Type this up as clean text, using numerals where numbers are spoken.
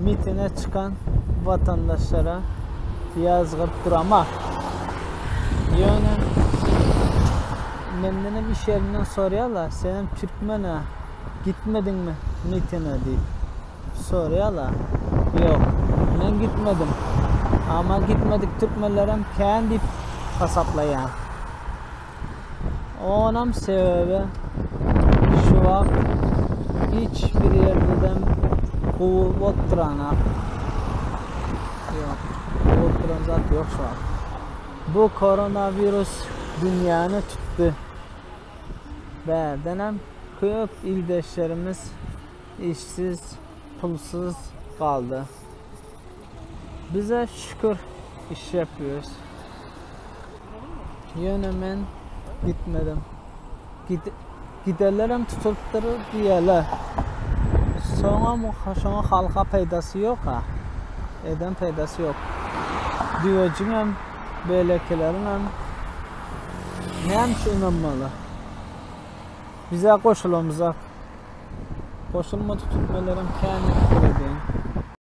mitine çıkan vatandaşlara yazgıp duramak. Yani menden iş yerinden soruyorlar, senin Türkmen'e gitmedin mi mitine deyip soruyorlar. Yok, ben gitmedim. Ama gitmedik Türkmenlerim kendi hesaplayan. Onun sebebi şu an hiçbir yerden kuvvet oturana yok. Kuvvet oturan zat yok şu an. Bu koronavirüs dünyanı tuttu. Bərdən köp ildeşlerimiz işsiz, pulsuz kaldı. Bize şükür iş yapıyoruz. Yine ben gitmedim. Giderlerim tutultturur diyeler. Sonra halka faydası yok ha. Eden faydası yok. Diyeceğim böylekilerin neymiş inanmalı. Bize koşulumuza. Koşulma tutulmalarım kendini kurudun.